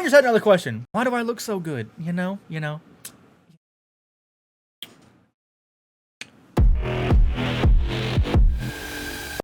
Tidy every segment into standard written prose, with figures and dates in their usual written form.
just had another question. Why do I look so good? You know.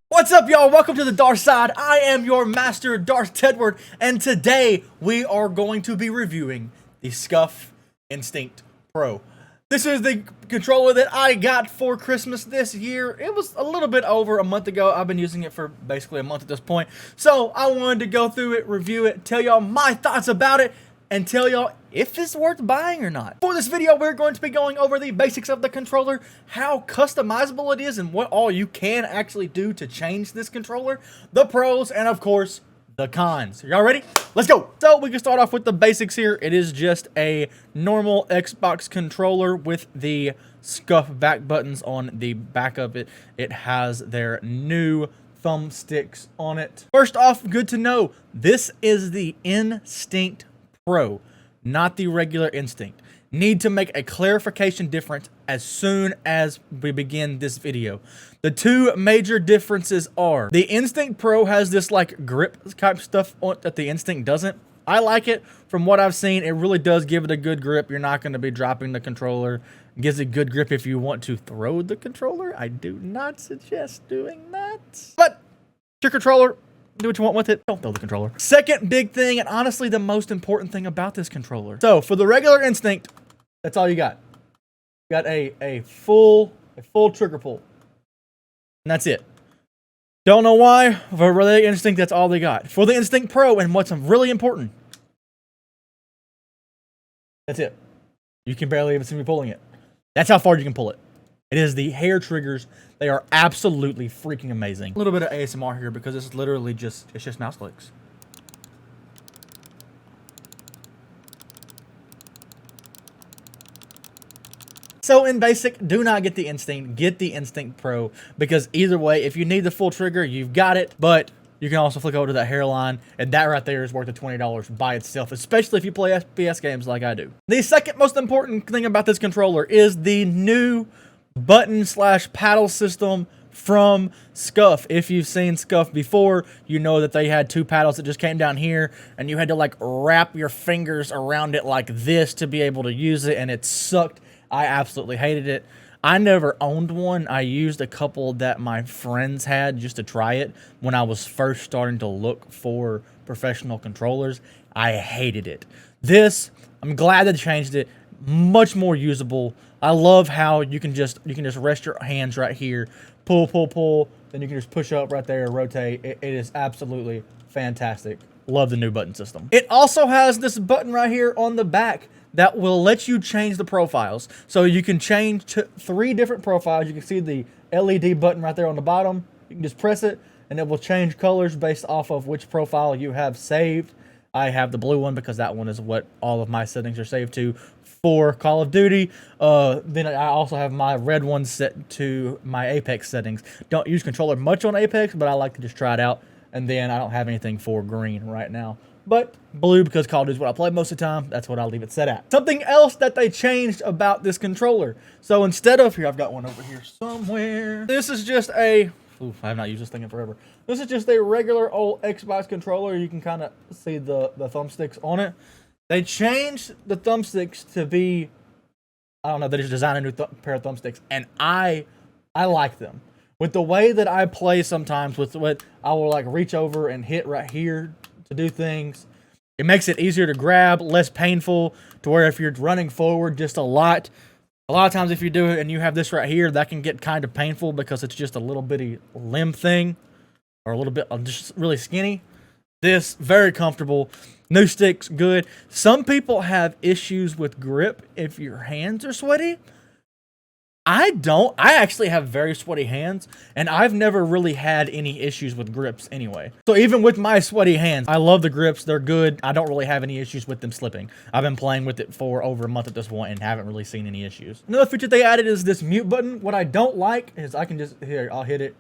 What's up, y'all? Welcome to the Dark Side. I am your master, Darth Tedward, and today we are going to be reviewing the Scuf Instinct Pro. This is the controller that I got for Christmas this year. It was a little bit over a month ago. I've been using it for basically a month at this point. So I wanted to go through it, review it, tell y'all my thoughts about it, and tell y'all if it's worth buying or not. For this video, we're going to be going over the basics of the controller, how customizable it is, and what all you can actually do to change this controller, the pros, and of course, the cons. Y'all ready? Let's go. So we can start off with the basics here. It is just a normal Xbox controller with the Scuff back buttons on the back of it. It has their new thumbsticks on it. First off, good to know, this is the Instinct Pro, not the regular Instinct. Need to make a clarification difference as soon as we begin this video. The two major differences are the Instinct Pro has this like grip type stuff on it that the Instinct doesn't. I like it. From what I've seen, it really does give it a good grip. You're not going to be dropping the controller. It gives it good grip if you want to throw the controller. I do not suggest doing that. But your controller, do what you want with it. Don't throw the controller. Second big thing, and honestly the most important thing about this controller. So for the regular Instinct, that's all you got. You got a full trigger pull. And that's it. Don't know why. For regular Instinct, that's all they got. For the Instinct Pro, and what's really important, that's it. You can barely even see me pulling it. That's how far you can pull it. It is the hair triggers. They are absolutely freaking amazing. A little bit of ASMR here because it's literally just mouse clicks. So in basic, do not get the Instinct, get the Instinct Pro, because either way, if you need the full trigger, you've got it, but you can also flick over to that hairline, and that right there is worth the $20 by itself, especially if you play FPS games like I do. The second most important thing about this controller is the new button/paddle system from Scuf. If you've seen Scuf before, you know that they had two paddles that just came down here, and you had to like wrap your fingers around it like this to be able to use it, and it sucked. I absolutely hated it. I never owned one. I used a couple that my friends had just to try it when I was first starting to look for professional controllers. I hated it. This, I'm glad they changed it. Much more usable. I love how you can just rest your hands right here, pull, then you can just push up right there, rotate. It is absolutely fantastic. Love the new button system. It also has this button right here on the back that will let you change the profiles. So you can change to 3 different profiles. You can see the LED button right there on the bottom. You can just press it, and it will change colors based off of which profile you have saved. I have the blue one because that one is what all of my settings are saved to for Call of Duty. Then I also have my red one set to my Apex settings. Don't use controller much on Apex, but I like to just try it out. And then I don't have anything for green right now. But blue, because Call of Duty is what I play most of the time, that's what I'll leave it set at. Something else that they changed about this controller. So instead of, here, I've got one over here somewhere. This is just a, oof, I have not used this thing in forever. This is just a regular old Xbox controller. You can kind of see the thumbsticks on it. They changed the thumbsticks to be, I don't know, they just designed a new pair of thumbsticks, and I like them. With the way that I play sometimes, with what I will like reach over and hit right here to do things, it makes it easier to grab, less painful, to where if you're running forward just a lot of times if you do it and you have this right here, that can get kind of painful because it's just a little bitty limb thing, or a little bit just really skinny. This, very comfortable. New sticks, good. Some people have issues with grip if your hands are sweaty. I don't. I actually have very sweaty hands, and I've never really had any issues with grips anyway. So even with my sweaty hands, I love the grips. They're good. I don't really have any issues with them slipping. I've been playing with it for over a month at this point and haven't really seen any issues. Another feature they added is this mute button. What I don't like is I can just, here, I'll hit it.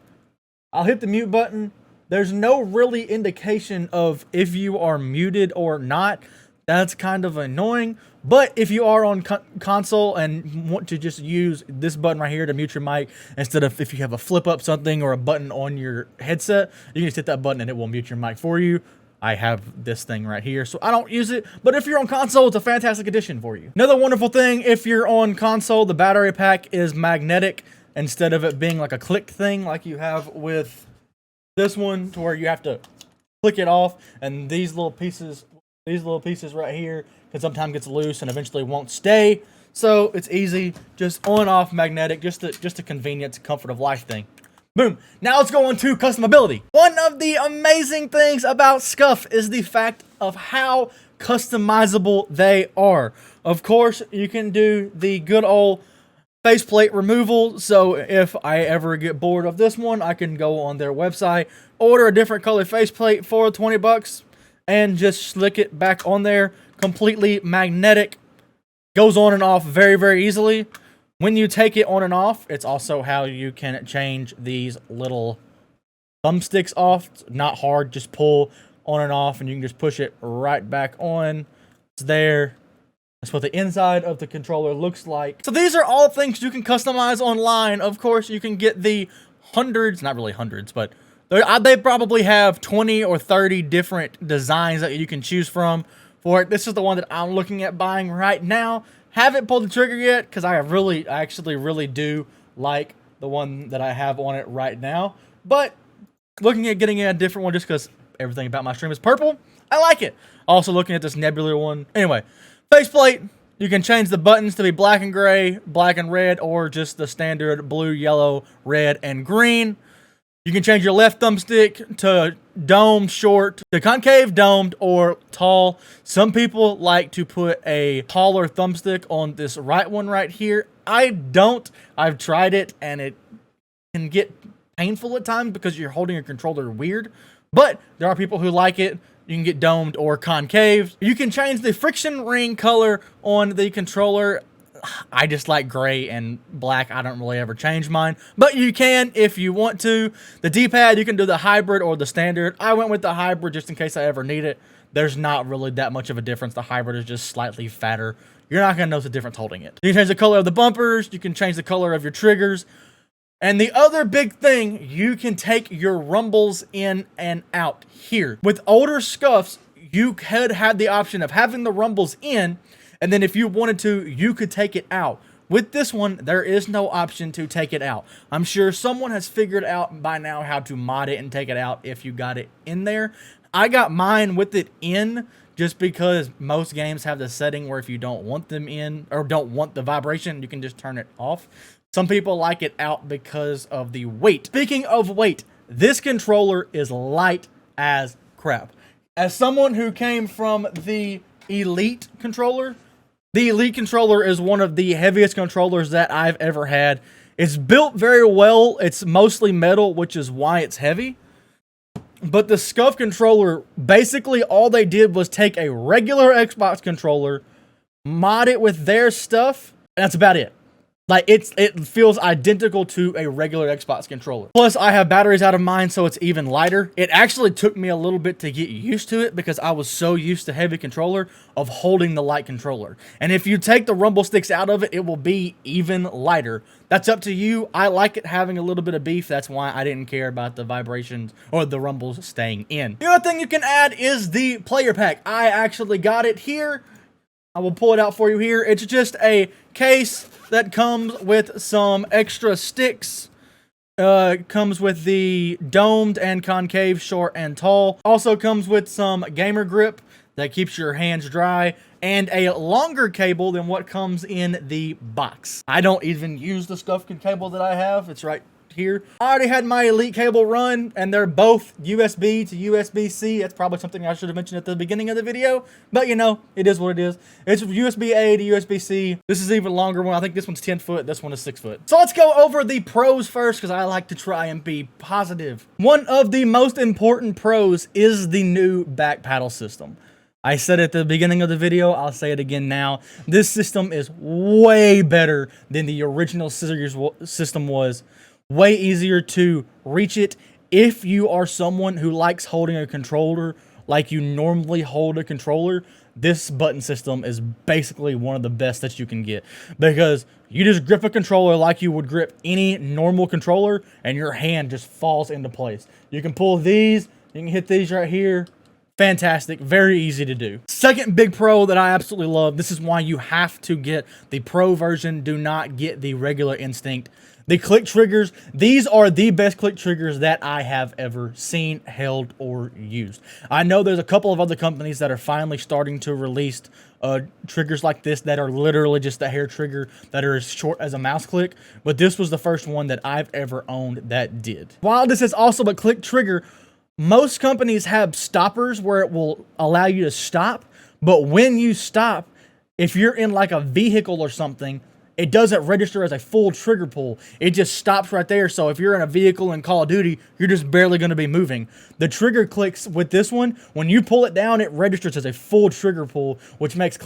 I'll hit the mute button. There's no really indication of if you are muted or not. That's kind of annoying. But if you are on console and want to just use this button right here to mute your mic, instead of if you have a flip up something or a button on your headset, you can just hit that button and it will mute your mic for you. I have this thing right here, so I don't use it. But if you're on console, it's a fantastic addition for you. Another wonderful thing, if you're on console, the battery pack is magnetic instead of it being like a click thing like you have with this one, to where you have to click it off, and these little pieces right here can sometimes get loose and eventually won't stay. So it's easy, just on off magnetic, just a convenience, comfort of life thing. Boom. Now let's go on to customability. One of the amazing things about Scuf is the fact of how customizable they are. Of course, you can do the good old faceplate removal. So if I ever get bored of this one, I can go on their website, order a different color faceplate for 20 bucks, and just slick it back on there. Completely magnetic. Goes on and off very, very easily. When you take it on and off, it's also how you can change these little thumbsticks off. It's not hard, just pull on and off, and you can just push it right back on. It's there. That's what the inside of the controller looks like. So these are all things you can customize online. Of course, you can get the hundreds, not really hundreds, but they probably have 20 or 30 different designs that you can choose from for it. This is the one that I'm looking at buying right now. Haven't pulled the trigger yet because I actually really do like the one that I have on it right now. But looking at getting a different one just because everything about my stream is purple. I like it. Also looking at this nebular one. Anyway, faceplate. You can change the buttons to be black and gray, black and red, or just the standard blue, yellow, red, and green. You can change your left thumbstick to dome, short, to concave, domed, or tall. Some people like to put a taller thumbstick on this right one right here. I don't. I've tried it, and it can get painful at times because you're holding your controller weird. But there are people who like it. You can get domed or concave. You can change the friction ring color on the controller. I just like gray and black. I don't really ever change mine, but you can if you want to. The D-pad, you can do the hybrid or the standard. I went with the hybrid just in case I ever need it. There's not really that much of a difference. The hybrid is just slightly fatter. You're not going to notice the difference holding it. You can change the color of the bumpers. You can change the color of your triggers. And the other big thing, you can take your rumbles in and out here. With older Scuffs, you could have the option of having the rumbles in, and then if you wanted to, you could take it out. With this one, there is no option to take it out. I'm sure someone has figured out by now how to mod it and take it out if you got it in there. I got mine with it in just because most games have the setting where if you don't want them in or don't want the vibration, you can just turn it off. Some people like it out because of the weight. Speaking of weight, this controller is light as crap. As someone who came from the Elite controller, the Elite controller is one of the heaviest controllers that I've ever had. It's built very well. It's mostly metal, which is why it's heavy. But the Scuf controller, basically all they did was take a regular Xbox controller, mod it with their stuff, and that's about it. Like, it feels identical to a regular Xbox controller. Plus, I have batteries out of mine, so it's even lighter. It actually took me a little bit to get used to it because I was so used to heavy controller of holding the light controller. And if you take the rumble sticks out of it, it will be even lighter. That's up to you. I like it having a little bit of beef. That's why I didn't care about the vibrations or the rumbles staying in. The other thing you can add is the player pack. I actually got it here. I will pull it out for you here. It's just a case that comes with some extra sticks. Comes with the domed and concave, short and tall. Also comes with some gamer grip that keeps your hands dry, and a longer cable than what comes in the box. I don't even use the Scuf cable that I have. It's right here. I already had my Elite cable run, and they're both USB to USB-C. That's probably something I should have mentioned at the beginning of the video, but you know, it is what it is. It's USB-A to USB-C. This is even longer one. I think this one's 10 foot. This one is 6 foot. So let's go over the pros first, because I like to try and be positive. One of the most important pros is the new back paddle system. I said at the beginning of the video, I'll say it again now. This system is way better than the original scissors system was. Way easier to reach it if you are someone who likes holding a controller like you normally hold a controller. This button system is basically one of the best that you can get because you just grip a controller like you would grip any normal controller and your hand just falls into place. You can pull these, you can hit these right here, Fantastic, very easy to do. Second big pro that I absolutely love, this is why you have to get the pro version, do not get the regular Instinct. The click triggers, these are the best click triggers that I have ever seen, held, or used. I know there's a couple of other companies that are finally starting to release triggers like this that are literally just a hair trigger that are as short as a mouse click, but this was the first one that I've ever owned that did. While this is also a click trigger, most companies have stoppers where it will allow you to stop, but when you stop, if you're in like a vehicle or something, it doesn't register as a full trigger pull. It just stops right there. So if you're in a vehicle in Call of Duty, you're just barely going to be moving. The trigger clicks with this one, when you pull it down, it registers as a full trigger pull, which makes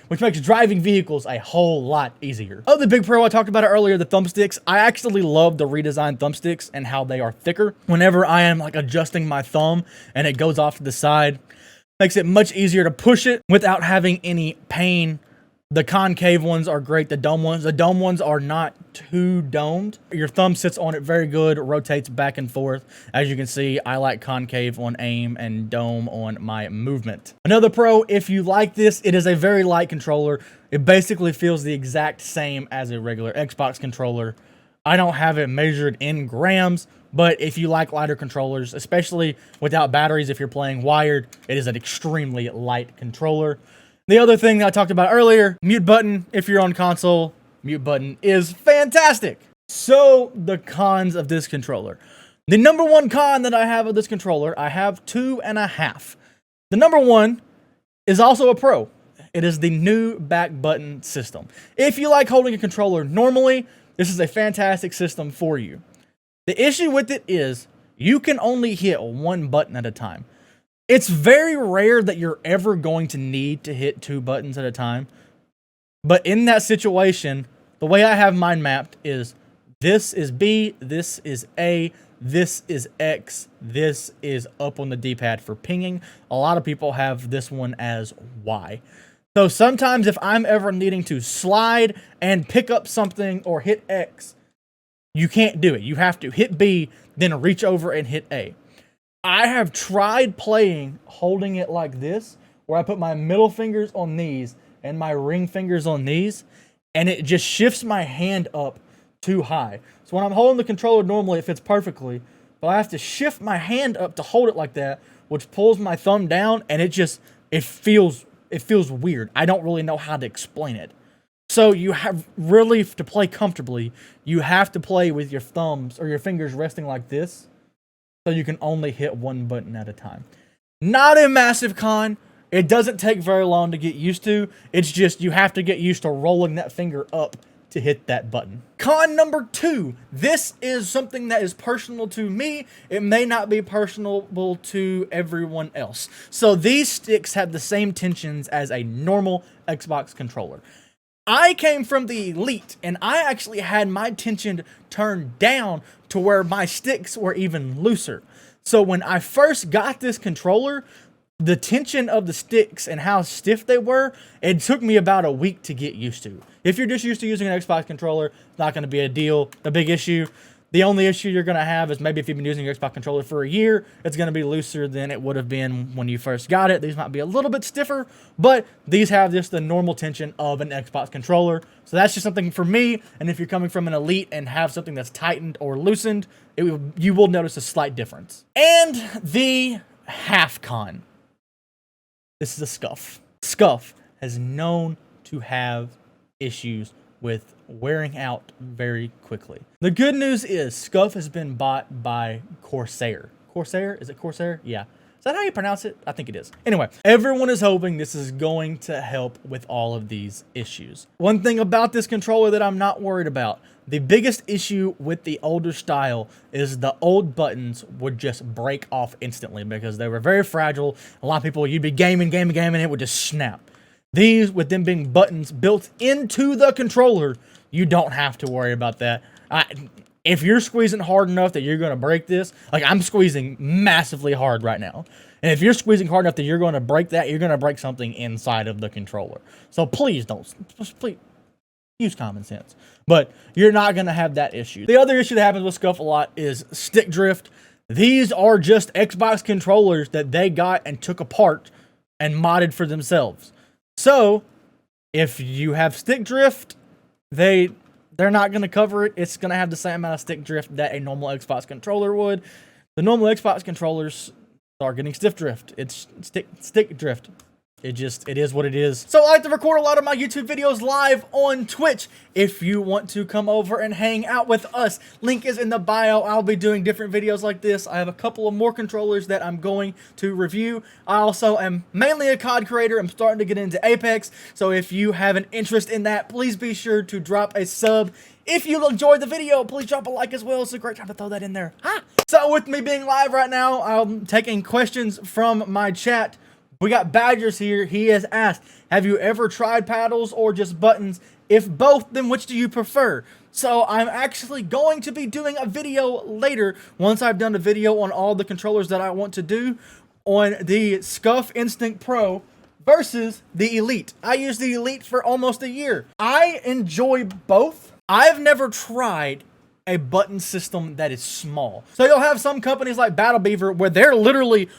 which makes driving vehicles a whole lot easier. Oh, the big pro I talked about it earlier, the thumbsticks. I actually love the redesigned thumbsticks and how they are thicker. Whenever I am like adjusting my thumb and it goes off to the side, makes it much easier to push it without having any pain. The concave ones are great. The dome ones are not too domed. Your thumb sits on it very good, rotates back and forth. As you can see, I like concave on aim and dome on my movement. Another pro, if you like this, it is a very light controller. It basically feels the exact same as a regular Xbox controller. I don't have it measured in grams, but if you like lighter controllers, especially without batteries, if you're playing wired, it is an extremely light controller. The other thing that I talked about earlier, mute button, if you're on console, mute button is fantastic. So, the cons of this controller. The number one con that I have of this controller, I have 2.5. The number one is also a pro. It is the new back button system. If you like holding a controller normally, this is a fantastic system for you. The issue with it is you can only hit one button at a time. It's very rare that you're ever going to need to hit 2 buttons at a time. But in that situation, the way I have mine mapped is this is B, this is A, this is X, this is up on the D-pad for pinging. A lot of people have this one as Y. So sometimes if I'm ever needing to slide and pick up something or hit X, you can't do it. You have to hit B, then reach over and hit A. I have tried playing holding it like this, where I put my middle fingers on these and my ring fingers on these, and it just shifts my hand up too high. So when I'm holding the controller normally, it fits perfectly, but I have to shift my hand up to hold it like that, which pulls my thumb down, and it feels weird. I don't really know how to explain it. So you have really, to play comfortably, you have to play with your thumbs or your fingers resting like this, so you can only hit one button at a time. Not a massive con. It doesn't take very long to get used to. It's just you have to get used to rolling that finger up to hit that button. Con number 2. This is something that is personal to me. It may not be personable to everyone else. So these sticks have the same tensions as a normal Xbox controller. I came from the Elite, and I actually had my tension turned down to where my sticks were even looser. So when I first got this controller, the tension of the sticks and how stiff they were, it took me about a week to get used to. If you're just used to using an Xbox controller, it's not going to be a deal. The big issue, the only issue you're going to have is maybe if you've been using your Xbox controller for a year, it's going to be looser than it would have been when you first got it. These might be a little bit stiffer, but these have just the normal tension of an Xbox controller. So that's just something for me, and if you're coming from an Elite and have something that's tightened or loosened, you will notice a slight difference. And the half con. This is a Scuf. Scuf has known to have issues with wearing out very quickly. The good news is Scuf has been bought by Corsair. Corsair? Is it Corsair? Yeah. Is that how you pronounce it? I think it is. Anyway, everyone is hoping this is going to help with all of these issues. One thing about this controller that I'm not worried about, the biggest issue with the older style is the old buttons would just break off instantly because they were very fragile. A lot of people, you'd be gaming, and it would just snap. These, with them being buttons built into the controller, you don't have to worry about that. If you're squeezing hard enough that you're going to break this, like I'm squeezing massively hard right now. And if you're squeezing hard enough that you're going to break that, you're going to break something inside of the controller. So please please use common sense. But you're not going to have that issue. The other issue that happens with Scuf a lot is stick drift. These are just Xbox controllers that they got and took apart and modded for themselves. So, if you have stick drift, they're not going to cover it. It's going to have the same amount of stick drift that a normal Xbox controller would. The normal Xbox controllers are getting stiff drift. It's stick drift. It is what it is. So I like to record a lot of my YouTube videos live on Twitch. If you want to come over and hang out with us, link is in the bio. I'll be doing different videos like this. I have a couple of more controllers that I'm going to review. I also am mainly a COD creator. I'm starting to get into Apex. So if you have an interest in that, please be sure to drop a sub. If you enjoyed the video, please drop a like as well. It's a great time to throw that in there. So with me being live right now, I'm taking questions from my chat. We got Badgers here. He has asked, have you ever tried paddles or just buttons? If both, then which do you prefer? So I'm actually going to be doing a video later, once I've done a video on all the controllers that I want to do, on the Scuff Instinct Pro versus the Elite. I used the Elite for almost a year. I enjoy both. I've never tried a button system that is small. So you'll have some companies like Battle Beaver where they're literally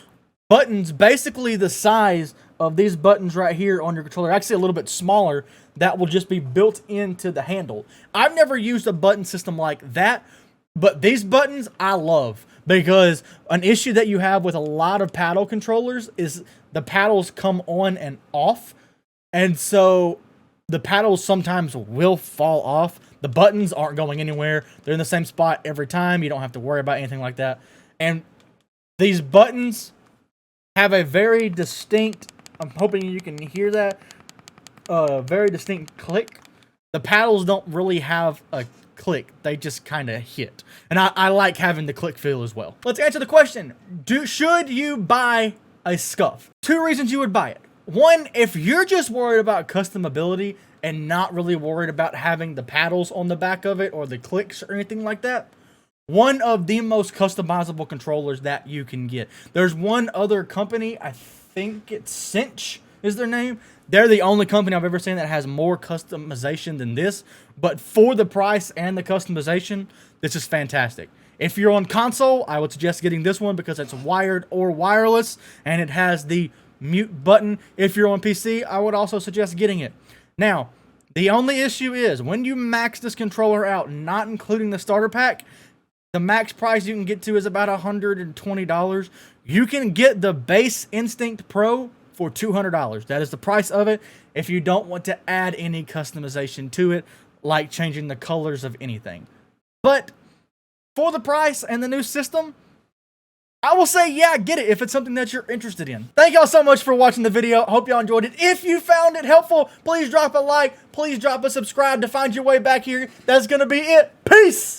buttons basically the size of these buttons right here on your controller, actually a little bit smaller, that will just be built into the handle. I've never used a button system like that, but these buttons I love, because an issue that you have with a lot of paddle controllers is the paddles come on and off, and so the paddles sometimes will fall off. The buttons aren't going anywhere. They're in the same spot every time. You don't have to worry about anything like that. And these buttons have a very distinct, I'm hoping you can hear that, very distinct click. The paddles don't really have a click. They just kind of hit. And I like having the click feel as well. Let's answer the question. Should you buy a Scuf? 2 reasons you would buy it. 1, if you're just worried about customability and not really worried about having the paddles on the back of it or the clicks or anything like that, one of the most customizable controllers that you can get. There's one other company, I think it's Cinch is their name. They're the only company I've ever seen that has more customization than this. But for the price and the customization, this is fantastic. If you're on console, I would suggest getting this one because it's wired or wireless and it has the mute button. If you're on PC, I would also suggest getting it. Now, the only issue is when you max this controller out, not including the starter pack, the max price you can get to is about $120. You can get the base Instinct Pro for $200. That is the price of it if you don't want to add any customization to it, like changing the colors of anything. But for the price and the new system, I will say, yeah, get it if it's something that you're interested in. Thank y'all so much for watching the video. I hope y'all enjoyed it. If you found it helpful, please drop a like. Please drop a subscribe to find your way back here. That's going to be it. Peace!